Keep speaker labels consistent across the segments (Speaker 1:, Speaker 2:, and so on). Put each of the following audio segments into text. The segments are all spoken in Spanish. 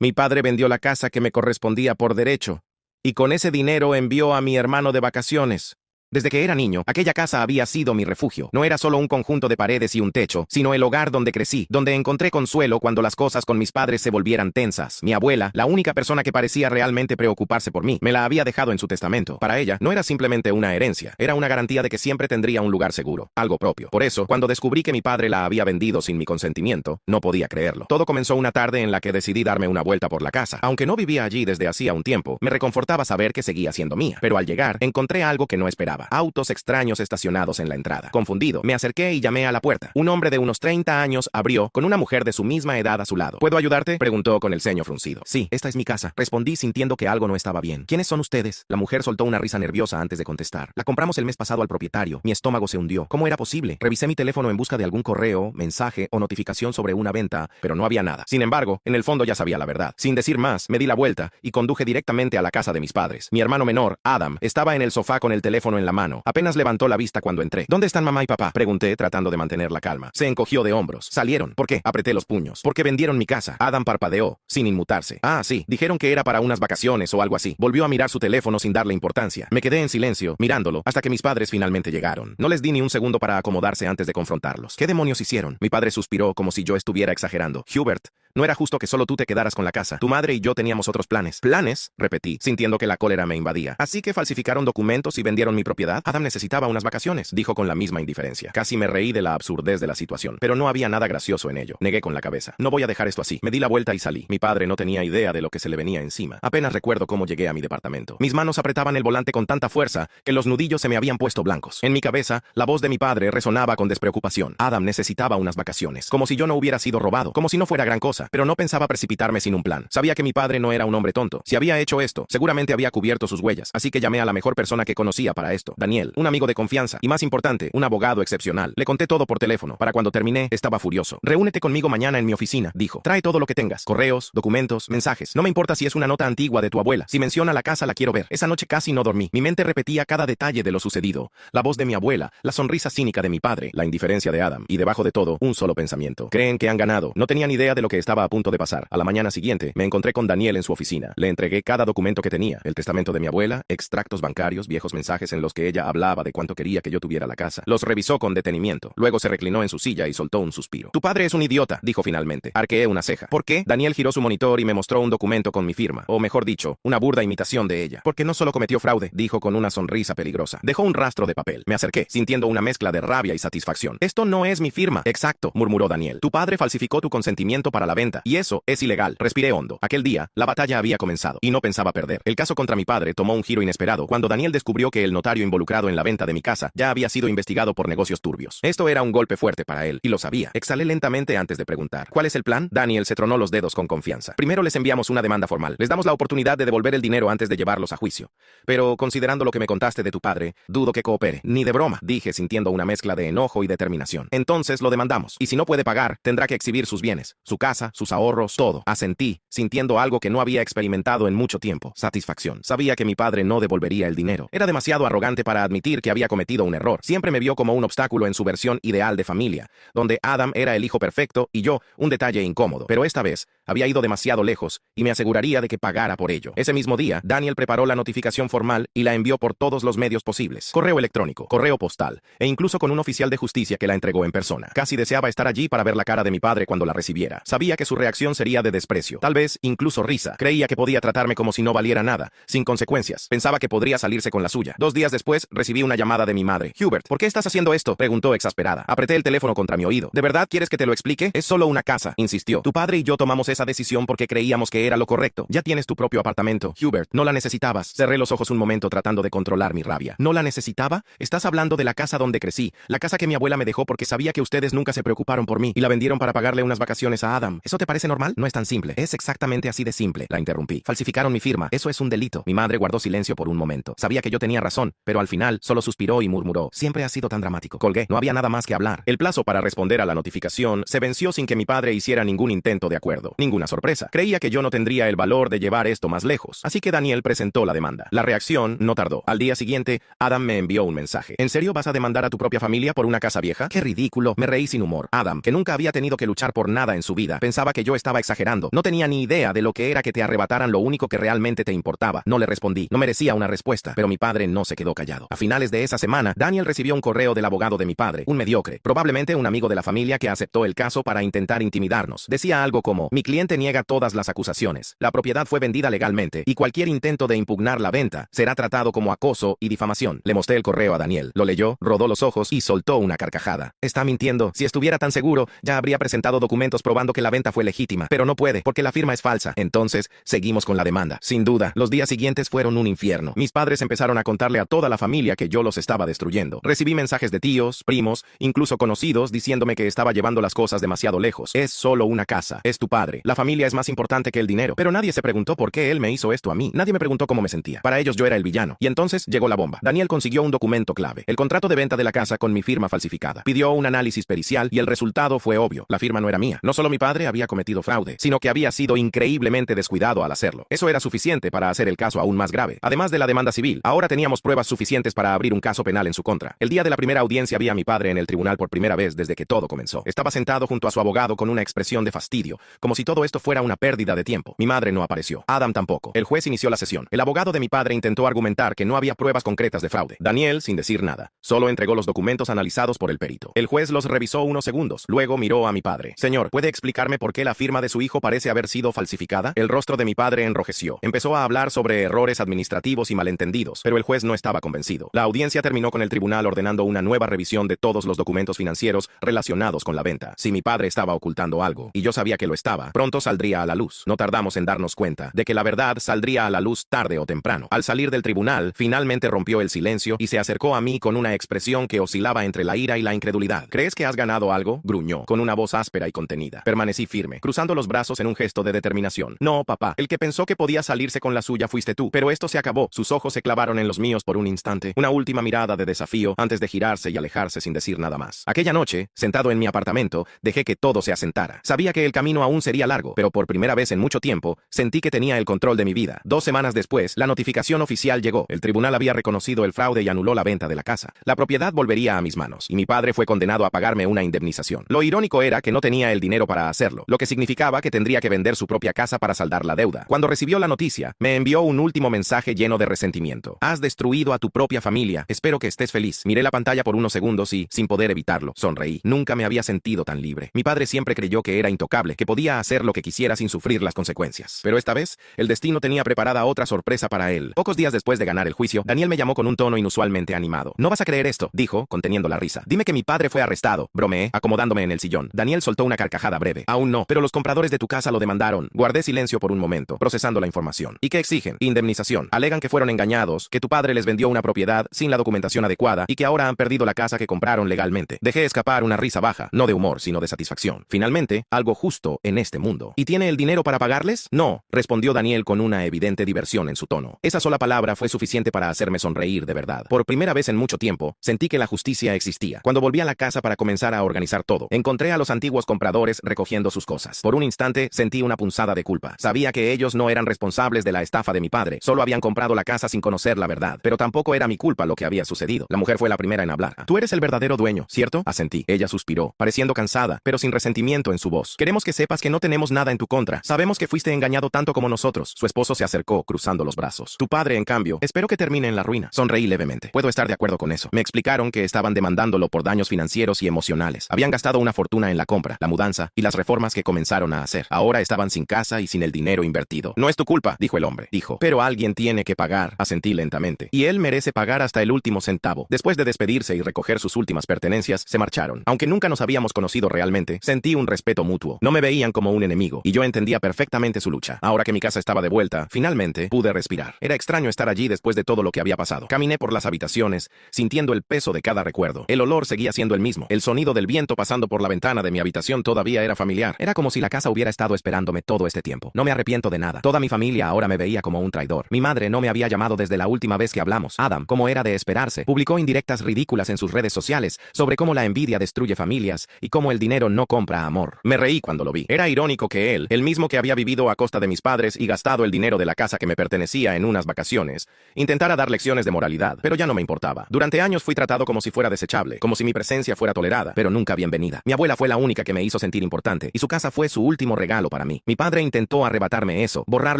Speaker 1: Mi padre vendió la casa que me correspondía por derecho, y con ese dinero envió a mi hermano de vacaciones. Desde que era niño, aquella casa había sido mi refugio. No era solo un conjunto de paredes y un techo, sino el hogar donde crecí, donde encontré consuelo cuando las cosas con mis padres se volvieran tensas. Mi abuela, la única persona que parecía realmente preocuparse por mí, me la había dejado en su testamento. Para ella, no era simplemente una herencia, era una garantía de que siempre tendría un lugar seguro, algo propio. Por eso, cuando descubrí que mi padre la había vendido sin mi consentimiento, no podía creerlo. Todo comenzó una tarde en la que decidí darme una vuelta por la casa. Aunque no vivía allí desde hacía un tiempo, me reconfortaba saber que seguía siendo mía. Pero al llegar, encontré algo que no esperaba. Autos extraños estacionados en la entrada. Confundido, me acerqué y llamé a la puerta. Un hombre de unos 30 años abrió, con una mujer de su misma edad a su lado. ¿Puedo ayudarte?, preguntó con el ceño fruncido. Sí, esta es mi casa, respondí sintiendo que algo no estaba bien. ¿Quiénes son ustedes? La mujer soltó una risa nerviosa antes de contestar. La compramos el mes pasado al propietario. Mi estómago se hundió. ¿Cómo era posible? Revisé mi teléfono en busca de algún correo, mensaje o notificación sobre una venta, pero no había nada. Sin embargo, en el fondo ya sabía la verdad. Sin decir más, me di la vuelta y conduje directamente a la casa de mis padres. Mi hermano menor, Adam, estaba en el sofá con el teléfono en la mano. Apenas levantó la vista cuando entré. ¿Dónde están mamá y papá?, pregunté tratando de mantener la calma. Se encogió de hombros. Salieron. ¿Por qué? Apreté los puños. Porque vendieron mi casa. Adam parpadeó, sin inmutarse. Ah, sí. Dijeron que era para unas vacaciones o algo así. Volvió a mirar su teléfono sin darle importancia. Me quedé en silencio, mirándolo, hasta que mis padres finalmente llegaron. No les di ni un segundo para acomodarse antes de confrontarlos. ¿Qué demonios hicieron? Mi padre suspiró como si yo estuviera exagerando. Hubert, no era justo que solo tú te quedaras con la casa. Tu madre y yo teníamos otros planes. ¿Planes?, repetí, sintiendo que la cólera me invadía. ¿Así que falsificaron documentos y vendieron mi propiedad? Adam necesitaba unas vacaciones, dijo con la misma indiferencia. Casi me reí de la absurdez de la situación, pero no había nada gracioso en ello. Negué con la cabeza. No voy a dejar esto así. Me di la vuelta y salí. Mi padre no tenía idea de lo que se le venía encima. Apenas recuerdo cómo llegué a mi departamento. Mis manos apretaban el volante con tanta fuerza que los nudillos se me habían puesto blancos. En mi cabeza, la voz de mi padre resonaba con despreocupación. Adam necesitaba unas vacaciones, como si yo no hubiera sido robado, como si no fuera gran cosa, pero no pensaba precipitarme sin un plan. Sabía que mi padre no era un hombre tonto. Si había hecho esto, seguramente había cubierto sus huellas, así que llamé a la mejor persona que conocía para esto, Daniel, un amigo de confianza, y más importante, un abogado excepcional. Le conté todo por teléfono. Para cuando terminé, estaba furioso. Reúnete conmigo mañana en mi oficina, dijo. Trae todo lo que tengas, correos, documentos, mensajes. No me importa si es una nota antigua de tu abuela. Si menciona la casa, la quiero ver. Esa noche casi no dormí. Mi mente repetía cada detalle de lo sucedido. La voz de mi abuela, la sonrisa cínica de mi padre, la indiferencia de Adam, y debajo de todo, un solo pensamiento. Creen que han ganado. No tenían idea de lo que estaba a punto de pasar. A la mañana siguiente, me encontré con Daniel en su oficina. Le entregué cada documento que tenía. El testamento de mi abuela, extractos bancarios, viejos mensajes en los que ella hablaba de cuánto quería que yo tuviera la casa. Los revisó con detenimiento. Luego se reclinó en su silla y soltó un suspiro. Tu padre es un idiota, dijo finalmente. Arqueé una ceja. ¿Por qué? Daniel giró su monitor y me mostró un documento con mi firma. O mejor dicho, una burda imitación de ella. Porque no solo cometió fraude, dijo con una sonrisa peligrosa. Dejó un rastro de papel. Me acerqué, sintiendo una mezcla de rabia y satisfacción. Esto no es mi firma. Exacto, murmuró Daniel. Tu padre falsificó tu consentimiento para la venta, y eso es ilegal. Respiré hondo. Aquel día, la batalla había comenzado, y no pensaba perder. El caso contra mi padre tomó un giro inesperado cuando Daniel descubrió que el notario involucrado en la venta de mi casa ya había sido investigado por negocios turbios. Esto era un golpe fuerte para él, y lo sabía. Exhalé lentamente antes de preguntar. ¿Cuál es el plan? Daniel se tronó los dedos con confianza. Primero les enviamos una demanda formal. Les damos la oportunidad de devolver el dinero antes de llevarlos a juicio. Pero, considerando lo que me contaste de tu padre, dudo que coopere. Ni de broma, dije sintiendo una mezcla de enojo y determinación. Entonces lo demandamos. Y si no puede pagar, tendrá que exhibir sus bienes, su casa, sus ahorros, todo. Asentí, sintiendo algo que no había experimentado en mucho tiempo. Satisfacción. Sabía que mi padre no devolvería el dinero. Era demasiado arrogante para admitir que había cometido un error. Siempre me vio como un obstáculo en su versión ideal de familia, donde Adam era el hijo perfecto y yo, un detalle incómodo. Pero esta vez, había ido demasiado lejos y me aseguraría de que pagara por ello. Ese mismo día, Daniel preparó la notificación formal y la envió por todos los medios posibles. Correo electrónico, correo postal, e incluso con un oficial de justicia que la entregó en persona. Casi deseaba estar allí para ver la cara de mi padre cuando la recibiera. Sabía que su reacción sería de desprecio, tal vez incluso risa. Creía que podía tratarme como si no valiera nada, sin consecuencias. Pensaba que podría salirse con la suya. 2 días después, recibí una llamada de mi madre. Hubert, ¿por qué estás haciendo esto?, preguntó exasperada. Apreté el teléfono contra mi oído. ¿De verdad quieres que te lo explique? Es solo una casa, insistió. Tu padre y yo tomamos esa decisión porque creíamos que era lo correcto. Ya tienes tu propio apartamento. Hubert, no la necesitabas. Cerré los ojos un momento tratando de controlar mi rabia. ¿No la necesitaba? Estás hablando de la casa donde crecí, la casa que mi abuela me dejó porque sabía que ustedes nunca se preocuparon por mí y la vendieron para pagarle unas vacaciones a Adam. ¿Eso te parece normal? No es tan simple. Es exactamente así de simple, la interrumpí. Falsificaron mi firma. Eso es un delito. Mi madre guardó silencio por un momento. Sabía que yo tenía razón, pero pero al final solo suspiró y murmuró: siempre has sido tan dramático. Colgué, no había nada más que hablar. El plazo para responder a la notificación se venció sin que mi padre hiciera ningún intento de acuerdo. Ninguna sorpresa. Creía que yo no tendría el valor de llevar esto más lejos, así que Daniel presentó la demanda. La reacción no tardó. Al día siguiente, Adam me envió un mensaje. ¿En serio vas a demandar a tu propia familia por una casa vieja? ¡Qué ridículo! Me reí sin humor. Adam, que nunca había tenido que luchar por nada en su vida, pensaba que yo estaba exagerando. No tenía ni idea de lo que era que te arrebataran lo único que realmente te importaba. No le respondí. No merecía una respuesta, pero mi padre no se quedó callado. A finales de esa semana, Daniel recibió un correo del abogado de mi padre, un mediocre, probablemente un amigo de la familia que aceptó el caso para intentar intimidarnos. Decía algo como: mi cliente niega todas las acusaciones, la propiedad fue vendida legalmente y cualquier intento de impugnar la venta será tratado como acoso y difamación. Le mostré el correo a Daniel, lo leyó, rodó los ojos y soltó una carcajada. Está mintiendo. Si estuviera tan seguro, ya habría presentado documentos probando que la venta fue legítima, pero no puede, porque la firma es falsa. Entonces, seguimos con la demanda. Sin duda, los días siguientes fueron un infierno. Mis padres empezaron a contarle a toda la familia que yo los estaba destruyendo. Recibí mensajes de tíos, primos, incluso conocidos diciéndome que estaba llevando las cosas demasiado lejos. Es solo una casa. Es tu padre. La familia es más importante que el dinero. Pero nadie se preguntó por qué él me hizo esto a mí. Nadie me preguntó cómo me sentía. Para ellos yo era el villano. Y entonces llegó la bomba. Daniel consiguió un documento clave: el contrato de venta de la casa con mi firma falsificada. Pidió un análisis pericial y el resultado fue obvio. La firma no era mía. No solo mi padre había cometido fraude, sino que había sido increíblemente descuidado al hacerlo. Eso era suficiente para hacer el caso aún más grave. Además de la demanda civil, ahora teníamos pruebas suficientes para abrir un caso penal en su contra. El día de la primera audiencia vi a mi padre en el tribunal por primera vez desde que todo comenzó. Estaba sentado junto a su abogado con una expresión de fastidio, como si todo esto fuera una pérdida de tiempo. Mi madre no apareció. Adam tampoco. El juez inició la sesión. El abogado de mi padre intentó argumentar que no había pruebas concretas de fraude. Daniel, sin decir nada, solo entregó los documentos analizados por el perito. El juez los revisó unos segundos. Luego miró a mi padre. Señor, ¿puede explicarme por qué la firma de su hijo parece haber sido falsificada? El rostro de mi padre enrojeció. Empezó a hablar sobre errores administrativos y malentendidos, pero el juez no estaba convencido. La audiencia terminó con el tribunal ordenando una nueva revisión de todos los documentos financieros relacionados con la venta. Si mi padre estaba ocultando algo, y yo sabía que lo estaba, pronto saldría a la luz. No tardamos en darnos cuenta de que la verdad saldría a la luz tarde o temprano. Al salir del tribunal, finalmente rompió el silencio y se acercó a mí con una expresión que oscilaba entre la ira y la incredulidad. ¿Crees que has ganado algo?, gruñó, con una voz áspera y contenida. Permanecí firme, cruzando los brazos en un gesto de determinación. No, papá, el que pensó que podía salirse con la suya fuiste tú, pero esto se acabó. Sus ojos se clavaron en los míos por un instante, una última mirada de desafío antes de girarse y alejarse sin decir nada más. Aquella noche, sentado en mi apartamento, dejé que todo se asentara. Sabía que el camino aún sería largo, pero por primera vez en mucho tiempo, sentí que tenía el control de mi vida. 2 semanas después, la notificación oficial llegó. El tribunal había reconocido el fraude y anuló la venta de la casa. La propiedad volvería a mis manos, y mi padre fue condenado a pagarme una indemnización. Lo irónico era que no tenía el dinero para hacerlo, lo que significaba que tendría que vender su propia casa para saldar la deuda. Cuando recibió la noticia, me envió un último mensaje lleno de resentimiento. Has destruido a tu propia familia. Espero que estés feliz. Miré la pantalla por unos segundos y, sin poder evitarlo, sonreí. Nunca me había sentido tan libre. Mi padre siempre creyó que era intocable, que podía hacer lo que quisiera sin sufrir las consecuencias. Pero esta vez, el destino tenía preparada otra sorpresa para él. Pocos días después de ganar el juicio, Daniel me llamó con un tono inusualmente animado. No vas a creer esto, dijo, conteniendo la risa. Dime que mi padre fue arrestado. Bromeé, acomodándome en el sillón. Daniel soltó una carcajada breve. Aún no, pero los compradores de tu casa lo demandaron. Guardé silencio por un momento, procesando la información. ¿Y qué exigen? Indemnización. Alegan que fueron engañados, que tu padre les vendió una propiedad sin la documentación adecuada y que ahora han perdido la casa que compraron legalmente. Dejé escapar una risa baja, no de humor, sino de satisfacción. Finalmente, algo justo en este mundo. ¿Y tiene el dinero para pagarles? No, respondió Daniel con una evidente diversión en su tono. Esa sola palabra fue suficiente para hacerme sonreír de verdad. Por primera vez en mucho tiempo, sentí que la justicia existía. Cuando volví a la casa para comenzar a organizar todo, encontré a los antiguos compradores recogiendo sus cosas. Por un instante, sentí una punzada de culpa. Sabía que ellos no eran responsables de la estafa de mi padre, solo habían comprado la casa sin conocer la verdad. Pero tampoco era mi culpa lo que había sucedido. La mujer fue la primera en hablar. Tú eres el verdadero dueño, ¿cierto? Asentí. Ella suspiró, pareciendo cansada, pero sin resentimiento en su voz. Queremos que sepas que no tenemos nada en tu contra. Sabemos que fuiste engañado tanto como nosotros. Su esposo se acercó, cruzando los brazos. Tu padre, en cambio, espero que termine en la ruina. Sonreí levemente. Puedo estar de acuerdo con eso. Me explicaron que estaban demandándolo por daños financieros y emocionales. Habían gastado una fortuna en la compra, la mudanza y las reformas que comenzaron a hacer. Ahora estaban sin casa y sin el dinero invertido. No es tu culpa, dijo el hombre. Dijo, pero alguien tiene que pagar. Asentí lentamente. Y él merece pagar hasta el último centavo. Después de despedirse y recoger sus últimas pertenencias, se marcharon. Aunque nunca nos habíamos conocido realmente, sentí un respeto mutuo. No me veían como un enemigo, y yo entendía perfectamente su lucha. Ahora que mi casa estaba de vuelta, finalmente pude respirar. Era extraño estar allí después de todo lo que había pasado. Caminé por las habitaciones, sintiendo el peso de cada recuerdo. El olor seguía siendo el mismo. El sonido del viento pasando por la ventana de mi habitación todavía era familiar. Era como si la casa hubiera estado esperándome todo este tiempo. No me arrepiento de nada. Toda mi familia ahora me veía como un traidor. Mi madre no me había llamado desde la última vez que hablamos. Adam, como era de esperarse, publicó indirectas ridículas en sus redes sociales sobre cómo la envidia destruye familias y cómo el dinero no compra amor. Me reí cuando lo vi. Era irónico que él, el mismo que había vivido a costa de mis padres y gastado el dinero de la casa que me pertenecía en unas vacaciones, intentara dar lecciones de moralidad, pero ya no me importaba. Durante años fui tratado como si fuera desechable, como si mi presencia fuera tolerada, pero nunca bienvenida. Mi abuela fue la única que me hizo sentir importante, y su casa fue su último regalo para mí. Mi padre intentó arrebatarme eso, borrar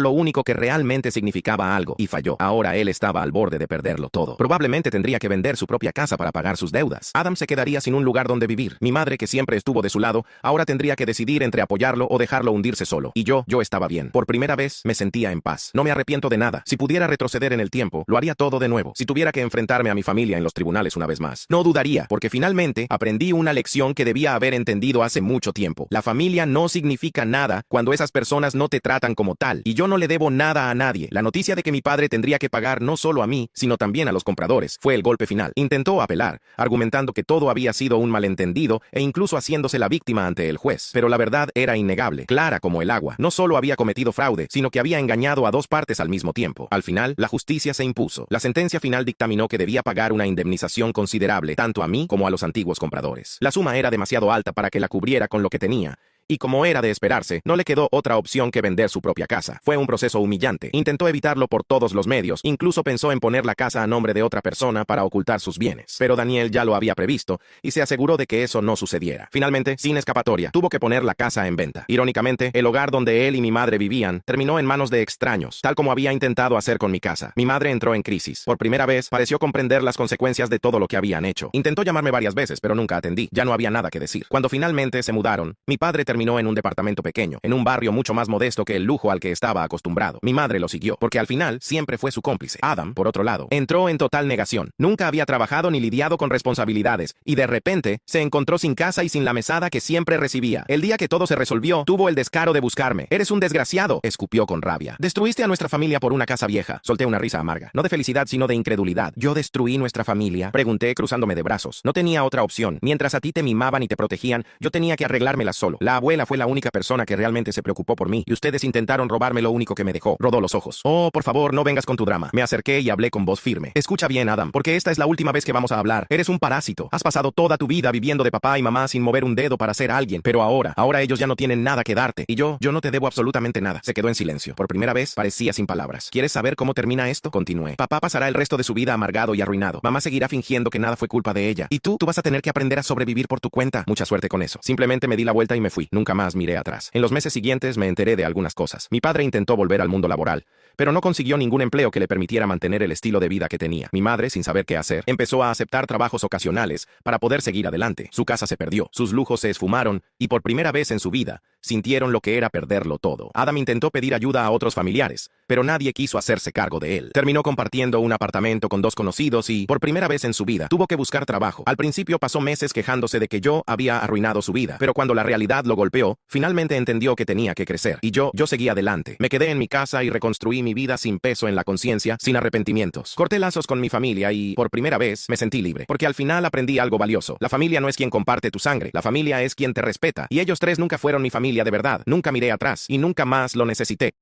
Speaker 1: lo único que realmente significaba algo, y falló. Ahora él estaba al borde de perderlo todo. Probablemente tendría que vender su propia casa para pagar sus deudas. Adam se quedaría sin un lugar donde vivir. Mi madre, que siempre estuvo de su lado, ahora tendría que decidir entre apoyarlo o dejarlo hundirse solo. Y yo estaba bien. Por primera vez me sentía en paz. No me arrepiento de nada. Si pudiera retroceder en el tiempo, lo haría todo de nuevo. Si tuviera que enfrentarme a mi familia en los tribunales una vez más, no dudaría, porque finalmente aprendí una lección que debía haber entendido hace mucho tiempo. La familia no significa nada cuando esas personas no te tratan como tal, y yo no le debo nada a nadie. La noticia de que mi padre tendría que pagar no solo a mí, sino también a los compradores, fue el golpe final. Intentó apelar, argumentando que todo había sido un malentendido e incluso haciéndose la víctima ante el juez. Pero la verdad era innegable, clara como el agua. No solo había cometido fraude, sino que había engañado a dos partes al mismo tiempo. Al final, la justicia se impuso. La sentencia final dictaminó que debía pagar una indemnización considerable, tanto a mí como a los antiguos compradores. La suma era demasiado alta para que la cubriera con lo que tenía, y como era de esperarse, no le quedó otra opción que vender su propia casa. Fue un proceso humillante. Intentó evitarlo por todos los medios, incluso pensó en poner la casa a nombre de otra persona para ocultar sus bienes. Pero Daniel ya lo había previsto, y se aseguró de que eso no sucediera. Finalmente, sin escapatoria, tuvo que poner la casa en venta. Irónicamente, el hogar donde él y mi madre vivían terminó en manos de extraños, tal como había intentado hacer con mi casa. Mi madre entró en crisis. Por primera vez, pareció comprender las consecuencias de todo lo que habían hecho. Intentó llamarme varias veces, pero nunca atendí. Ya no había nada que decir. Cuando finalmente se mudaron, mi padre terminó en un departamento pequeño, en un barrio mucho más modesto que el lujo al que estaba acostumbrado. Mi madre lo siguió, porque al final siempre fue su cómplice. Adam, por otro lado, entró en total negación. Nunca había trabajado ni lidiado con responsabilidades, y de repente se encontró sin casa y sin la mesada que siempre recibía. El día que todo se resolvió, tuvo el descaro de buscarme. «Eres un desgraciado», escupió con rabia. «Destruiste a nuestra familia por una casa vieja». Solté una risa amarga, no de felicidad sino de incredulidad. «¿Yo destruí nuestra familia?», pregunté cruzándome de brazos. No tenía otra opción. Mientras a ti te mimaban y te protegían, yo tenía que arreglármela solo. La abuela fue la única persona que realmente se preocupó por mí, y ustedes intentaron robarme lo único que me dejó. Rodó los ojos. «Oh, por favor, no vengas con tu drama». Me acerqué y hablé con voz firme. «Escucha bien, Adam, porque esta es la última vez que vamos a hablar. Eres un parásito. Has pasado toda tu vida viviendo de papá y mamá sin mover un dedo para ser alguien, pero ahora ellos ya no tienen nada que darte, y yo no te debo absolutamente nada». Se quedó en silencio. Por primera vez, parecía sin palabras. «¿Quieres saber cómo termina esto?», continué. «Papá pasará el resto de su vida amargado y arruinado. Mamá seguirá fingiendo que nada fue culpa de ella. Y tú vas a tener que aprender a sobrevivir por tu cuenta». Mucha suerte con eso. Simplemente me di la vuelta y me fui. Nunca más miré atrás. En los meses siguientes me enteré de algunas cosas. Mi padre intentó volver al mundo laboral, pero no consiguió ningún empleo que le permitiera mantener el estilo de vida que tenía. Mi madre, sin saber qué hacer, empezó a aceptar trabajos ocasionales para poder seguir adelante. Su casa se perdió, sus lujos se esfumaron, y por primera vez en su vida, sintieron lo que era perderlo todo. Adam intentó pedir ayuda a otros familiares, pero nadie quiso hacerse cargo de él. Terminó compartiendo un apartamento con dos conocidos y, por primera vez en su vida, tuvo que buscar trabajo. Al principio pasó meses quejándose de que yo había arruinado su vida, pero cuando la realidad lo golpeó, finalmente entendió que tenía que crecer. Y yo seguí adelante. Me quedé en mi casa y reconstruí mi vida sin peso en la conciencia, sin arrepentimientos. Corté lazos con mi familia y, por primera vez, me sentí libre. Porque al final aprendí algo valioso. La familia no es quien comparte tu sangre. La familia es quien te respeta. Y ellos tres nunca fueron mi familia de verdad. Nunca miré atrás y nunca más lo necesité.